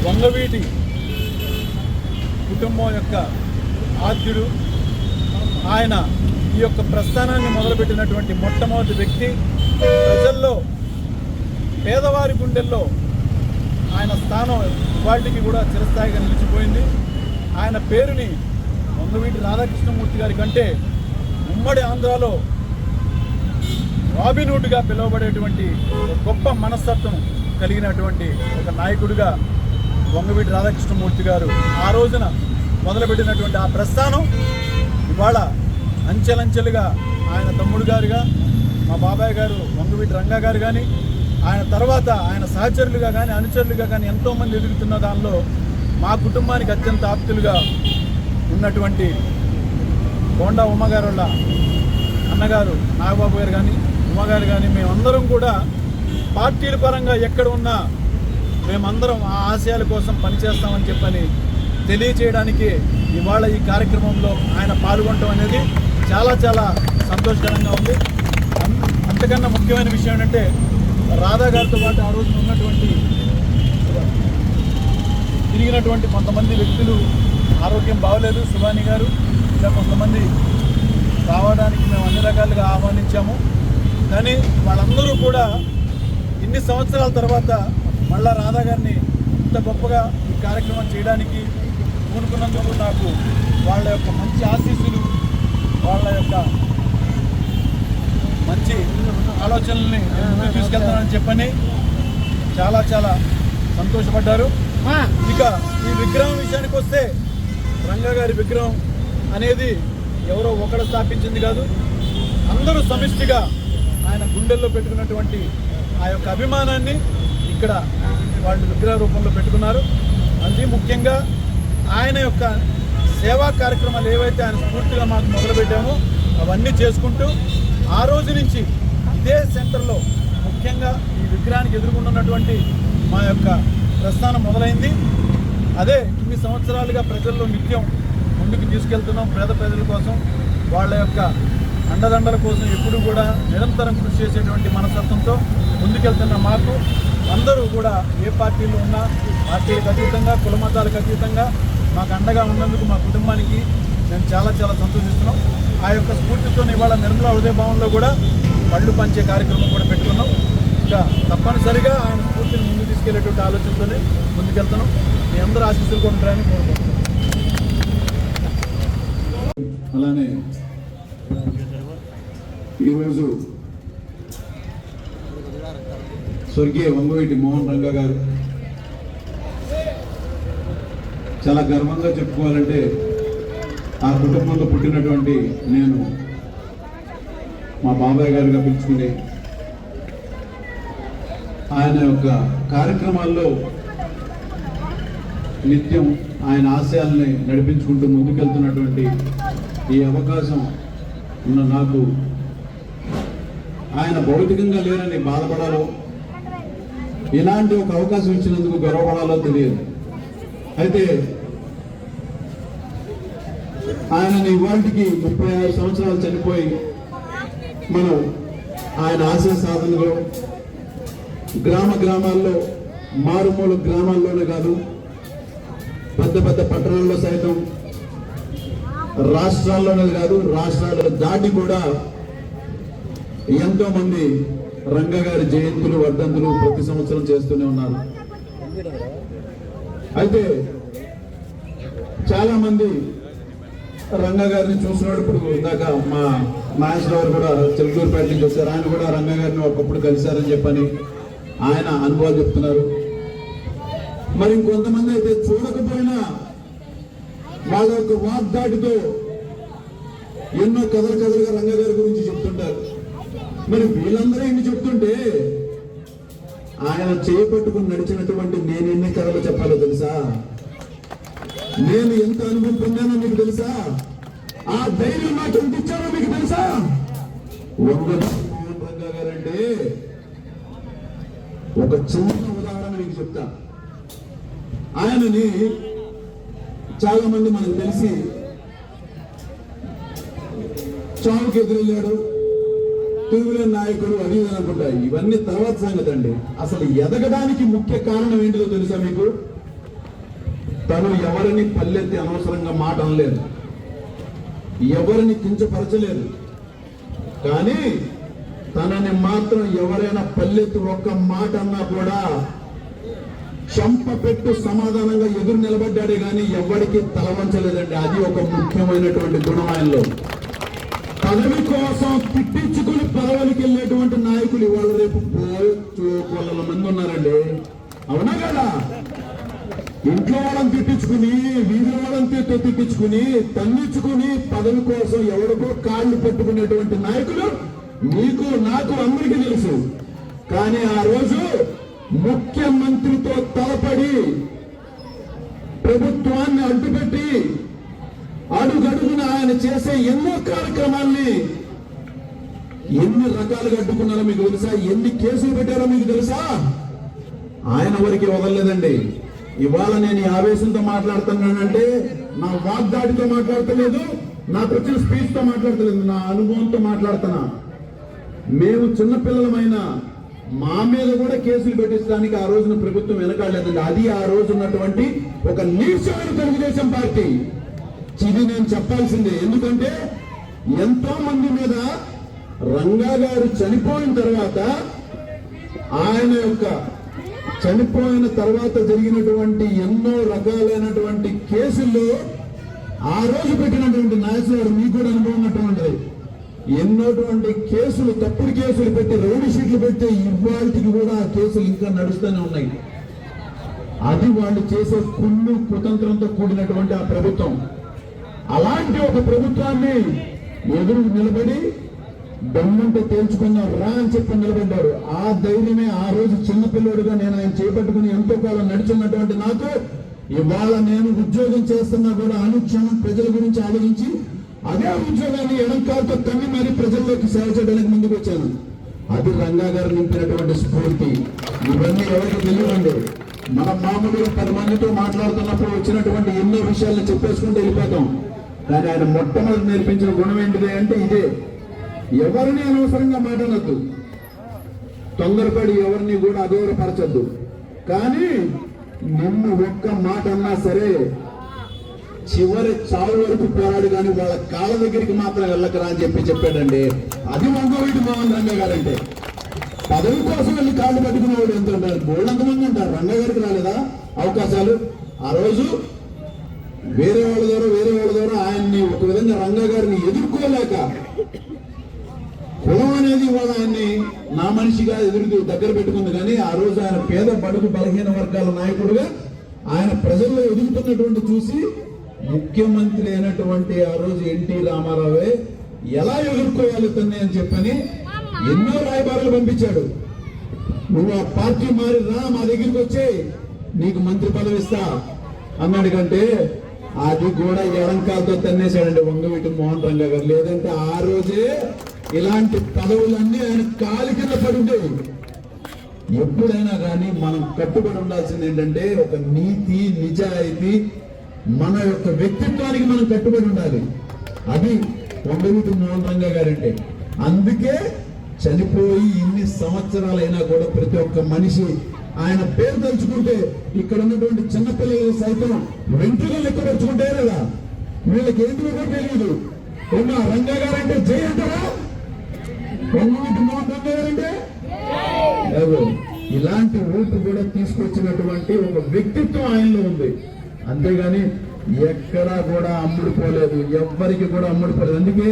వంగవీటి కుటుంబం యొక్క ఆద్యుడు. ఆయన ఈ యొక్క ప్రస్థానాన్ని మొదలుపెట్టినటువంటి మొట్టమొదటి వ్యక్తి. ప్రజల్లో పేదవారి గుండెల్లో ఆయన స్థానం ఇవాళకి కూడా చిరస్థాయిగా నిలిచిపోయింది. ఆయన పేరుని వంగవీటి రాధాకృష్ణమూర్తి గారి కంటే ఉమ్మడి ఆంధ్రాలో రాబిన్హుడ్గా పిలువబడేటువంటి గొప్ప మనస్తత్వం కలిగినటువంటి ఒక నాయకుడిగా వంగవీటి రాధాకృష్ణమూర్తి గారు ఆ రోజున మొదలుపెట్టినటువంటి ఆ ప్రస్థానం ఇవాళ అంచెలంచెలుగా ఆయన తమ్ముడు గారుగా మా బాబాయ్ గారు వంగవీటి రంగా గారు కానీ, ఆయన తర్వాత ఆయన సహచరులుగా కానీ అనుచరులుగా కానీ ఎంతోమంది ఎదుగుతున్న దానిలో మా కుటుంబానికి అత్యంత ఆప్తులుగా ఉన్నటువంటి కొండా ఉమ్మగారు వాళ్ళ అన్నగారు నాగబాబు గారు కానీ ఉమ్మగారు కానీ మేమందరం కూడా పార్టీల పరంగా ఎక్కడ ఉన్నా మేమందరం ఆ ఆశయాల కోసం పనిచేస్తామని చెప్పని తెలియచేయడానికి ఇవాళ ఈ కార్యక్రమంలో ఆయన పాల్గొనడం అనేది చాలా చాలా సంతోషకరంగా ఉంది. అంతకన్నా ముఖ్యమైన విషయం ఏంటంటే రాధా గారితో పాటు ఆ రోజున ఉన్నటువంటి తిరిగినటువంటి కొంతమంది వ్యక్తులు ఆరోగ్యం బాగోలేదు, సుభాని గారు ఇలా కొంతమంది రావడానికి మేము అన్ని రకాలుగా ఆహ్వానించాము. కానీ వాళ్ళందరూ కూడా ఇన్ని సంవత్సరాల తర్వాత మళ్ళా రాధా గారిని ఇంత గొప్పగా ఈ కార్యక్రమం చేయడానికి పూనుకున్నందుకు నాకు వాళ్ళ యొక్క మంచి ఆశీస్సులు, వాళ్ళ యొక్క మంచి ఆలోచనల్ని ముందుకు తీసుకెళ్తానని చెప్పని చాలా చాలా సంతోషపడ్డారు. ఇక ఈ విగ్రహం విషయానికి వస్తే రంగా గారి విగ్రహం అనేది ఎవరో ఒకరు స్థాపించింది కాదు, అందరూ సమిష్టిగా ఆయన గుండెల్లో పెట్టుకున్నటువంటి ఆ యొక్క అభిమానాన్ని ఇక్కడ వాళ్ళు విగ్రహ రూపంలో పెట్టుకున్నారు. అది ముఖ్యంగా ఆయన యొక్క సేవా కార్యక్రమాలు ఏవైతే ఆయన స్ఫూర్తిగా మాకు మొదలుపెట్టామో అవన్నీ చేసుకుంటూ ఆ రోజు నుంచి ఇదే సెంటర్లో ముఖ్యంగా ఈ విగ్రహానికి ఎదుర్కొంటున్నటువంటి మా యొక్క ప్రస్థానం మొదలైంది. అదే ఇన్ని సంవత్సరాలుగా ప్రజల్లో నిత్యం ముందుకు తీసుకెళ్తున్నాం. పేద ప్రజల కోసం, వాళ్ళ యొక్క అండదండల కోసం ఎప్పుడూ కూడా నిరంతరం కృషి చేసేటువంటి మనస్తత్వంతో ముందుకెళ్తున్న మాకు అందరూ కూడా ఏ పార్టీలో ఉన్నా పార్టీలకు అతీతంగా, కుల మతాలకు అతీతంగా మాకు అండగా ఉన్నందుకు మా కుటుంబానికి మేము చాలా చాలా సంతోషిస్తున్నాం. ఆ యొక్క స్ఫూర్తితో ఇవాళ నిర్మలా హృదయ భవన్లో కూడా పళ్ళు పంచే కార్యక్రమం కూడా పెట్టుకున్నాం. ఇంకా తప్పనిసరిగా ఆయన స్ఫూర్తిని ముందుకు తీసుకెళ్లేటువంటి ఆలోచనతోనే ముందుకెళ్తున్నాం. మీ అందరూ ఆశీస్సులు కొంటారని కోరుకుంటున్నాం. అలానే ఈరోజు స్వర్గీయ వంగవీటి మోహన్ రంగా గారు చాలా గర్వంగా చెప్పుకోవాలంటే ఆ కుటుంబంలో పుట్టినటువంటి నేను మా బాబాయ్ గారుగా పిలుచుకుని ఆయన యొక్క కార్యక్రమాల్లో నిత్యం ఆయన ఆశయాల్ని నడిపించుకుంటూ ముందుకెళ్తున్నటువంటి ఈ అవకాశం ఉన్న నాకు ఆయన భౌతికంగా లేరని బాధపడాలో, ఇలాంటి ఒక అవకాశం ఇచ్చినందుకు గర్వపడాలో తెలియదు. అయితే ఆయనని ఇవాళకి 36 సంవత్సరాలు చనిపోయి మనం ఆయన ఆశయ సాధనలో గ్రామాల్లో, మారుమూల గ్రామాల్లోనే కాదు పెద్ద పెద్ద పట్టణాల్లో సైతం, రాష్ట్రాల్లోనే కాదు రాష్ట్రాలు దాటి కూడా ఎంతో మంది రంగా గారి జయంతులు, వర్ధంతులు ప్రతి సంవత్సరం చేస్తూనే ఉన్నారు. అయితే చాలా మంది రంగా గారిని చూసినప్పుడు ఇందాక మా మహేశ్వరరావు కూడా చిలుకూరుపేట నుంచి వచ్చారు. ఆయన కూడా రంగా గారిని ఒకప్పుడు కలిశారని చెప్పని ఆయన అనుభవాలు చెప్తున్నారు. మరి ఇంకొంతమంది అయితే చూడకపోయినా వాళ్ళ యొక్క వాగ్దాటితో ఎన్నో కథలుగా రంగా గారి గురించి చెప్తుంటారు. మరి వీళ్ళందరూ ఇన్ని చెప్తుంటే ఆయన చేపట్టుకుని నడిచినటువంటి నేను ఎన్ని కథలు చెప్పాలో తెలుసా? నేను ఎంత అనుభవం పొందానో మీకు తెలుసా? ఆ ధైర్యం నాకు ఎంత ఇచ్చారో మీకు తెలుసా? రంగా గారంటే ఒక చిన్న ఉదాహరణ మీకు చెప్తా. ఆయనని చాలా మంది మనకు తెలిసి చావుకి ఎదురెళ్ళాడు, తిరుగులేని నాయకుడు అది అనుకుంటారు. ఇవన్నీ తర్వాత సంగతి అండి. అసలు ఎదగడానికి ముఖ్య కారణం ఏంటిదో తెలుసా మీకు? తను ఎవరిని పల్లెత్తి అనవసరంగా మాట అనలేదు, ఎవరిని కించపరచలేదు. కానీ తనని మాత్రం ఎవరైనా పల్లెత్తి ఒక్క మాట అన్నా కూడా చంపపెట్టు సమాధానంగా ఎదురు నిలబడ్డాడే కానీ ఎవరికి తలవంచలేదండి. అది ఒక ముఖ్యమైనటువంటి గుణం ఆయనలో. పదవి కోసం తిట్టించుకుని పదవులకి వెళ్ళేటువంటి నాయకులు ఇవాళ రేపు కోళ్ళ మంది ఉన్నారండి. అవునా కదా? ఇంట్లో వాళ్ళని తిట్టించుకుని, వీధి వాళ్ళని తిట్టించుకుని, తన్నించుకుని పదవి కోసం ఎవరికో కాళ్ళు పెట్టుకునేటువంటి నాయకులు మీకు నాకు అందరికీ తెలుసు. కానీ ఆ రోజు ముఖ్యమంత్రితో తలపడి ప్రభుత్వాన్ని అడ్డుపెట్టి అడుగడుగున ఆయన చేసే ఎన్నో కార్యక్రమాల్ని ఎన్ని రకాలుగా అడ్డుకున్నారో మీకు తెలుసా? ఎన్ని కేసులు పెట్టారో మీకు తెలుసా? ఆయన వరకు వదలలేదండి. ఇవాళ నేను ఈ ఆవేశంతో మాట్లాడుతున్నానంటే నా వాగ్దాడితో మాట్లాడతలేదు, నాకు వచ్చిన స్పీచ్ తో మాట్లాడతలేదు, నా అనుభవంతో మాట్లాడుతున్నా. మేము చిన్నపిల్లలమైన మా మీద కూడా కేసులు పెట్టించడానికి ఆ రోజున ప్రభుత్వం వెనకాడలేదండి. అది ఆ రోజు ఉన్నటువంటి ఒక నీచమైన తెలుగుదేశం పార్టీ. ఇది నేను చెప్పాల్సిందే. ఎందుకంటే ఎంతో మంది మీద రంగా గారు చనిపోయిన తర్వాత, ఆయన యొక్క చనిపోయిన తర్వాత జరిగినటువంటి ఎన్నో రకాలైనటువంటి కేసుల్లో ఆ రోజు పెట్టినటువంటి నాయకులు మీకు కూడా అనుభవం ఉన్నటువంటిది. ఎన్నోటువంటి కేసులు, తప్పుడు కేసులు పెట్టి, రౌడీ షీట్లు పెట్టి ఇవాళకి కూడా ఆ కేసులు ఇంకా నడుస్తూనే ఉన్నాయి. అది వాళ్ళు చేసే కుళ్ళు కుతంత్రంతో కూడినటువంటి ఆ ప్రభుత్వం. అలాంటి ఒక ప్రభుత్వాన్ని ఎదురు నిలబడి దమ్మంటే తేల్చుకున్నారు రా అని చెప్పి నిలబడ్డారు. ఆ ధైర్యమే ఆ రోజు చిన్నపిల్లోడుగా నేను ఆయన చేపట్టుకుని ఎంతో కాలం నడుచున్నటువంటి నాకు ఇవాళ నేను ఉద్యోగం చేస్తున్నా కూడా అనుక్షణం ప్రజల గురించి ఆలోచించి అదే ఉద్యోగాన్ని ఎడంకాలతో తన్ని మరి ప్రజల్లోకి సేవ చేయడానికి ముందుకు వచ్చాను. అది రంగా గారు నింపినటువంటి స్ఫూర్తి. ఇవన్నీ ఎవరికి తెలియదండి. మనం మామూలుగా 10 మందితో మాట్లాడుతున్నప్పుడు వచ్చినటువంటి ఎన్నో విషయాలను చెప్పేసుకుంటూ వెళ్ళిపోతాం. కానీ ఆయన మొట్టమొదటి నేర్పించిన గుణం ఏంటిది అంటే ఇదే: ఎవరిని అనవసరంగా మాట్లాడద్దు, తొందరపడి ఎవరిని కూడా అగౌరవపరచద్దు. కానీ నిన్ను ఒక్క మాట అన్నా సరే చివరి చావు వరకు పోరాడు, కానీ వాళ్ళ కాళ్ళ దగ్గరికి మాత్రం వెళ్ళకరా అని చెప్పాడండి. అది వంగవీటి మోహన్ రంగా గారంటే. పదవి కోసం వెళ్ళి కాళ్ళు పట్టుకునేవాడు ఎంత ఉంటారు, బోళ్ళంతమంది ఉంటారు. రంగా గారికి రాలేదా అవకాశాలు? ఆ రోజు వేరే వాళ్ళ ద్వారా ఆయన్ని ఒక విధంగా రంగా గారిని ఎదుర్కోలేక, కులం అనేది ఇవాళ ఆయన్ని నా మనిషిగా దగ్గర పెట్టుకుంది. కానీ ఆ రోజు ఆయన పేద బడుగు బలహీన వర్గాల నాయకుడుగా ఆయన ప్రజల్లో ఎదుగుతున్నటువంటి చూసి ముఖ్యమంత్రి అయినటువంటి ఆ రోజు ఎన్టీ రామారావే ఎలా ఎదుర్కోవాలి తన్ని అని చెప్పని ఎన్నో రాయబారాలు పంపించాడు. నువ్వు ఆ పార్టీ మారి రా, మా దగ్గరికి వచ్చే నీకు మంత్రి పదవి ఇస్తా అన్నాడు. కంటే అది కూడా ఎడంకాలతో తన్నేశాడండి వంగవీటి మోహన్ రంగా గారు. లేదంటే ఆ రోజే ఇలాంటి పదవులన్నీ ఆయన కాలి కింద పడి ఉండేవి. ఎప్పుడైనా కానీ మనం కట్టుబడి ఉండాల్సింది ఏంటంటే ఒక నీతి, నిజాయితీ, మన యొక్క వ్యక్తిత్వానికి మనం కట్టుబడి ఉండాలి. అది వంగవీటి మోహన్ రంగా గారంటే. అందుకే చనిపోయి ఇన్ని సంవత్సరాలైనా కూడా ప్రతి ఒక్క మనిషి ఆయన పేరు తలుచుకుంటే, ఇక్కడ ఉన్నటువంటి చిన్నపిల్లలు సైతం వెంట్రుకలు లెక్క పెంచుకుంటే కదా, వీళ్ళకి ఏంటి కూడా తెలియదు. రంగా గారంటే జై అంటారా? వంగవీటి మోహన్ రంగా గారంటే ఇలాంటి ఊపు కూడా తీసుకొచ్చినటువంటి ఒక వ్యక్తిత్వం ఆయనలో ఉంది. అంతేగాని ఎక్కడా కూడా అమ్ముడుపోలేదు, ఎవ్వరికి కూడా అమ్ముడుపోలేదు. అందుకే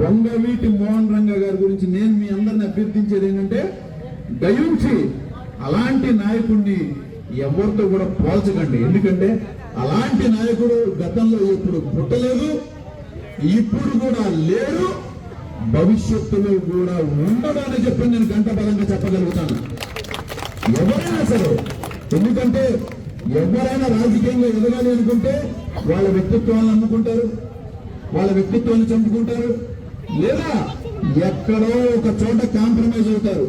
వంగవీటి మోహన్ రంగా గారి గురించి నేను మీ అందరిని అభ్యర్థించేది ఏంటంటే, దయించి అలాంటి నాయకుడిని ఎవరితో కూడా పోల్చకండి. ఎందుకంటే అలాంటి నాయకుడు గతంలో ఎప్పుడు పుట్టలేదు, ఇప్పుడు కూడా లేడు, భవిష్యత్తులో కూడా ఉండడని చెప్పి నేను గంటపరంగా చెప్పగలుగుతాను. ఎవరైనా సరే, ఎందుకంటే ఎవరైనా రాజకీయంగా ఎదగాలి అనుకుంటే వాళ్ళ వ్యక్తిత్వాన్ని అమ్ముకుంటారు, వాళ్ళ వ్యక్తిత్వాన్ని చంపుకుంటారు, లేదా ఎక్కడో ఒక చోట కాంప్రమైజ్ అవుతారు.